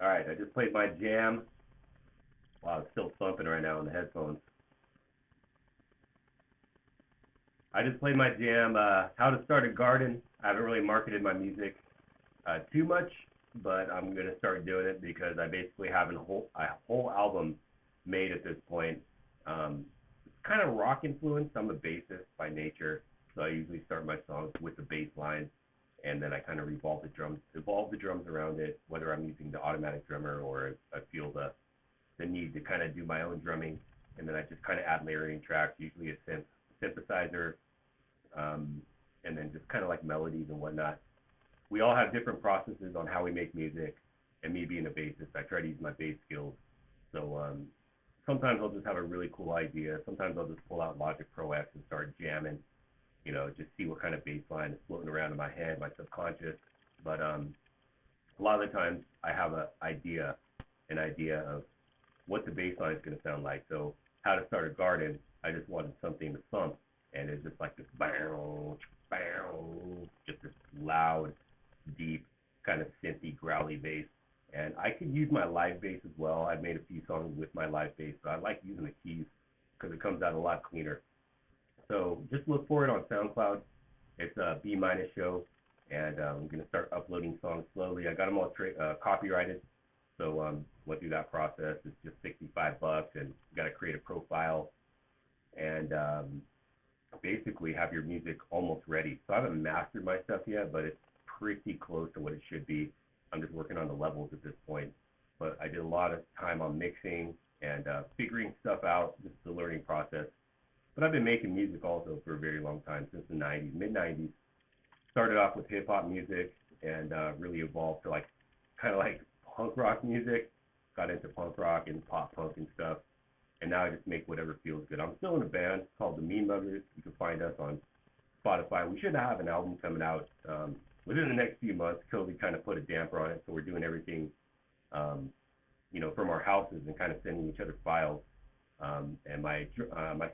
All right, I just played my jam. Wow, it's still thumping right now in the headphones. I just played my jam, How to Start a Garden. I haven't really marketed my music too much, but I'm gonna start doing it because I basically have a whole album made at this point. It's kind of rock influenced. I'm a bassist by nature, so I usually start my songs with the bass line, and then I kind of evolve the drums around it, whether I'm using the automatic drummer or I feel the need to kind of do my own drumming, and then I just kind of add layering tracks, usually a synthesizer, um, and then just kind of like melodies and whatnot. We all have different processes on how we make music, and me being a bassist, I try to use my bass skills. So sometimes I'll just have a really cool idea. Sometimes I'll just pull out Logic Pro X and start jamming, just see what kind of bass line is floating around in my head, my subconscious. But a lot of the times I have an idea of what the bass line is going to sound like. So How to Start a Garden, I just wanted something to thump, and it's just like this bow, bow, just this loud, deep, kind of synthy, growly bass. And I could use my live bass as well. I've made a few songs with my live bass, but I like using the keys because it comes out a lot cleaner. So just look for it on SoundCloud. It's a B minus show, and I'm gonna start uploading songs slowly. I got them all copyrighted, so went through that process. It's just $65, and you got to create a profile and basically have your music almost ready. So I haven't mastered my stuff yet, but it's pretty close to what it should be. I'm just working on the levels at this point. But I did a lot of time on mixing and figuring stuff out. This is the learning process. But I've been making music also for a very long time, since the 90s, mid 90s. Started off with hip hop music and really evolved to like kind of like punk rock music. Got into punk rock and pop punk and stuff. And now I just make whatever feels good. I'm still in a band called the Mean Muggers. You can find us on Spotify. We should have an album coming out within the next few months. COVID kind of put a damper on it, so we're doing everything, from our houses and kind of sending each other files. And my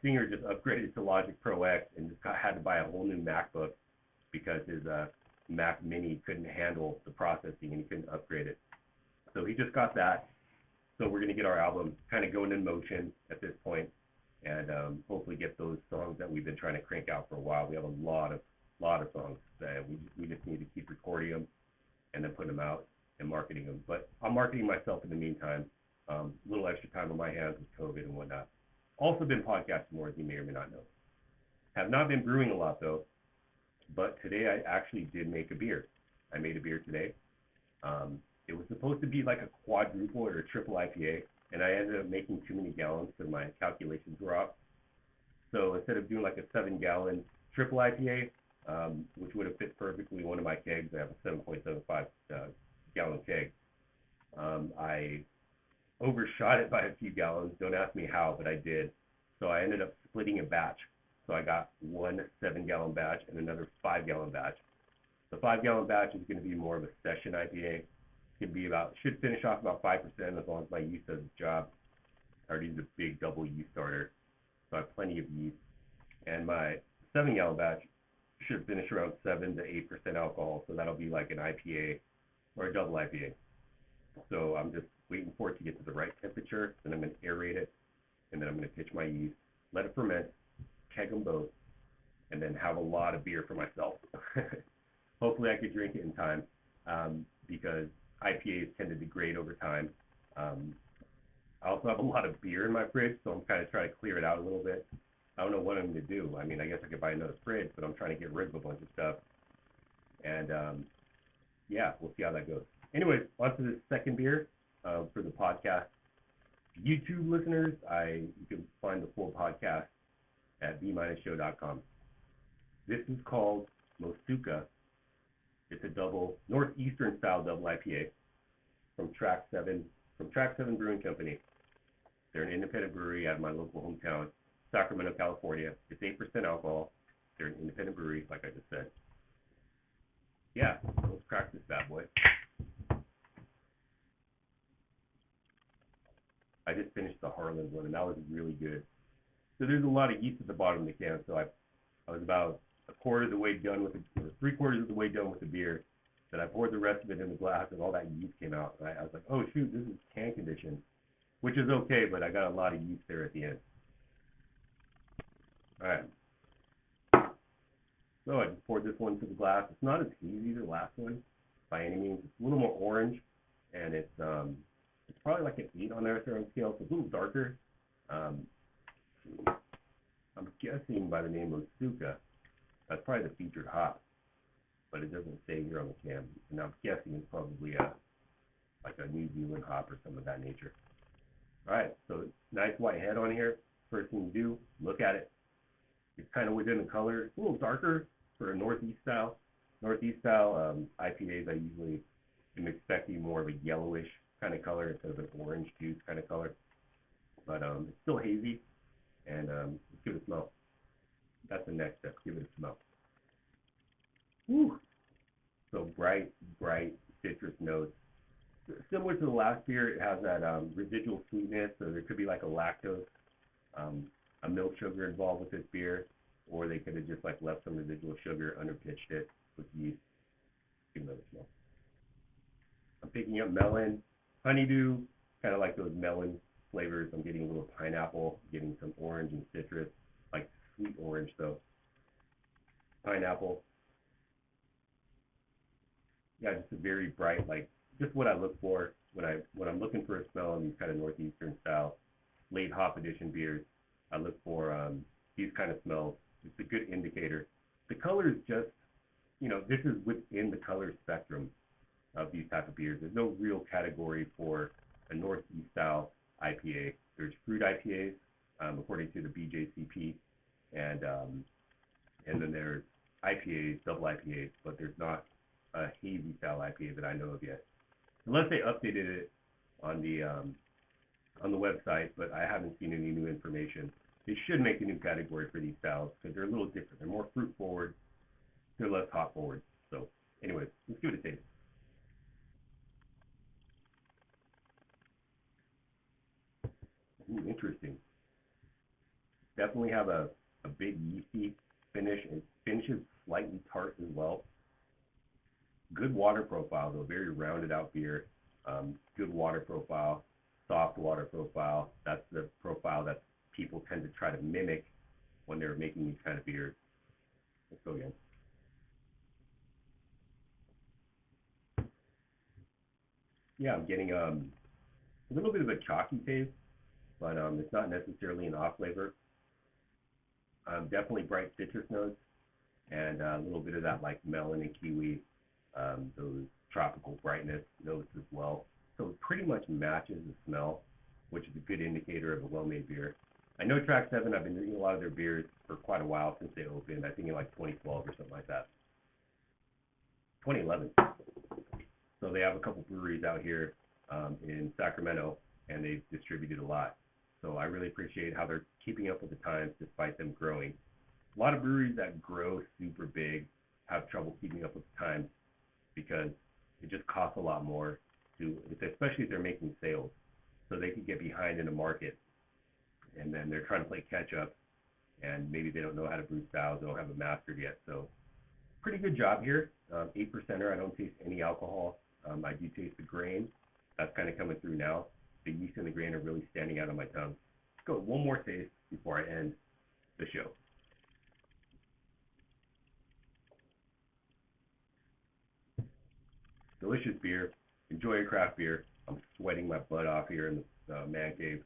singer just upgraded to Logic Pro X and had to buy a whole new MacBook because his Mac Mini couldn't handle the processing and he couldn't upgrade it. So he just got that. So we're gonna get our album kind of going in motion at this point, and hopefully get those songs that we've been trying to crank out for a while. We have a lot of songs that we just need to keep recording them and then putting them out and marketing them. But I'm marketing myself in the meantime. A little extra time on my hands with COVID and whatnot. Also been podcasting more, as you may or may not know. Have not been brewing a lot though, but today I actually did make a beer. I made a beer today. It was supposed to be like a quadruple or a triple IPA, and I ended up making too many gallons because my calculations were off. So instead of doing like a 7-gallon triple IPA, which would have fit perfectly in one of my kegs, I have a 7.75 gallon keg. I overshot it by a few gallons. Don't ask me how, but I did. So I ended up splitting a batch. So I got one 7-gallon batch and another 5-gallon batch. The 5-gallon batch is going to be more of a session IPA. Should finish off about 5% as long as my yeast does its job. I already used a big double yeast starter, so I have plenty of yeast. And my 7-gallon batch should finish around 7 to 8% alcohol, so that'll be like an IPA or a double IPA. So I'm just waiting for it to get to the right temperature, then I'm going to aerate it, and then I'm going to pitch my yeast, let it ferment, keg them both, and then have a lot of beer for myself. Hopefully I could drink it in time, because IPAs tend to degrade over time. I also have a lot of beer in my fridge, so I'm kind of trying to clear it out a little bit. I don't know what I'm going to do. I mean, I guess I could buy another fridge, but I'm trying to get rid of a bunch of stuff. And yeah, we'll see how that goes. Anyways, on to the second beer for the podcast. YouTube listeners, you can find the full podcast at b-show.com. This is called Mosuka. It's a northeastern style double IPA from Track 7 Brewing Company. They're an independent brewery out of my local hometown, Sacramento, California. It's 8% alcohol. They're an independent brewery, like I just said. Yeah, let's crack this bad boy. I just finished the Harlan one, and that was really good. So there's a lot of yeast at the bottom of the can, so I was about a quarter of the way done with or 3/4 of the way done with the beer. Then I poured the rest of it in the glass, and all that yeast came out. And I was like, oh shoot, this is can conditioned, which is okay, but I got a lot of yeast there at the end. All right. So I just poured this one to the glass. It's not as hazy as the last one by any means. It's a little more orange, and it's probably like an 8 on their thermal scale. So it's a little darker. Um, I'm guessing by the name of Mosuka. That's probably the featured hop, but it doesn't say here on the can. And I'm guessing it's probably like a New Zealand hop or something of that nature. All right, so nice white head on here. First thing you do, look at it. It's kind of within the color. It's a little darker for a Northeast style. Northeast style IPAs, I usually am expecting more of a yellowish kind of color instead of an orange juice kind of color. But it's still hazy, and let's give it a smell. That's the next step. Give it a smell. Woo! So bright citrus notes. Similar to the last beer, it has that residual sweetness, so there could be like a lactose, a milk sugar involved with this beer, or they could have just like left some residual sugar, underpitched it with yeast. Give another smell. I'm picking up melon, honeydew, kind of like those melon flavors. I'm getting a little pineapple, getting some orange and citrus, like sweet orange though. Pineapple. Yeah, just a very bright, like just what I look for when I'm looking for a smell in these kind of northeastern style late hop edition beers. I look for these kind of smells. It's a good indicator. The color is just, this is within the color spectrum of these type of beers. There's no real category for a northeast style IPA. There's fruit IPAs, according to the BJCP, and then there's IPAs, double IPAs, but there's not a hazy style IPA that I know of yet. Unless they updated it on the website, but I haven't seen any new information. They should make a new category for these styles because they're a little different. They're more fruit forward. They're less hop forward. So, anyways, let's give it a taste. Ooh, interesting. Definitely have a big yeasty finish. It finishes slightly tart as well. Good water profile though, very rounded out beer. Good water profile, soft water profile. That's the profile that people tend to try to mimic when they're making these kind of beers. Let's go again. Yeah, I'm getting a little bit of a chalky taste, but it's not necessarily an off flavor. Definitely bright citrus notes and a little bit of that like melon and kiwi, those tropical brightness notes as well. So it pretty much matches the smell, which is a good indicator of a well-made beer. I know Track 7, I've been drinking a lot of their beers for quite a while since they opened, I think in like 2012 or something like that. 2011. So they have a couple breweries out here in Sacramento, and they've distributed a lot. So I really appreciate how they're keeping up with the times despite them growing. A lot of breweries that grow super big have trouble keeping up with the times because it just costs a lot more to, especially if they're making sales. So they could get behind in a market, and then they're trying to play catch up, and maybe they don't know how to brew styles, they don't have it mastered yet. So pretty good job here. 8%er, I don't taste any alcohol. I do taste the grain. That's kind of coming through now. The yeast and the grain are really standing out on my tongue. Let's go one more taste before I end the show. Delicious beer. Enjoy your craft beer. I'm sweating my butt off here in the man cave.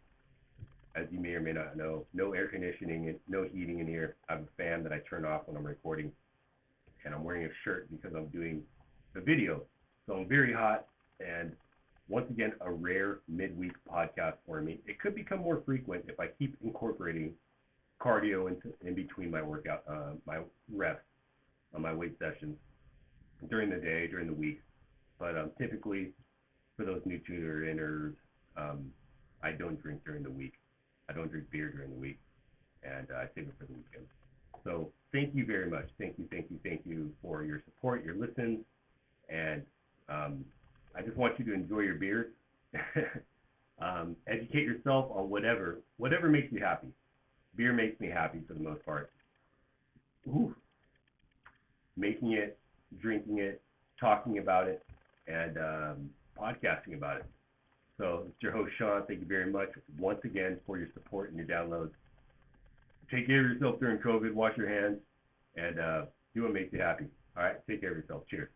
As you may or may not know, no air conditioning and no heating in here. I have a fan that I turn off when I'm recording, and I'm wearing a shirt because I'm doing the video. So I'm very hot, and once again, a rare midweek podcast for me. It could become more frequent if I keep incorporating cardio in between my workout, my reps on my weight sessions during the day, during the week. But typically, for those new tuners, I don't drink during the week. I don't drink beer during the week, and I save it for the weekend. So thank you very much. Thank you for your support, your listens, and I just want you to enjoy your beers. Educate yourself on whatever makes you happy. Beer makes me happy for the most part. Ooh. Making it, drinking it, talking about it and podcasting about it. So it's your host, Sean. Thank you very much once again for your support and your downloads. Take care of yourself during COVID. Wash your hands and do what makes you happy. All right, take care of yourself. Cheers.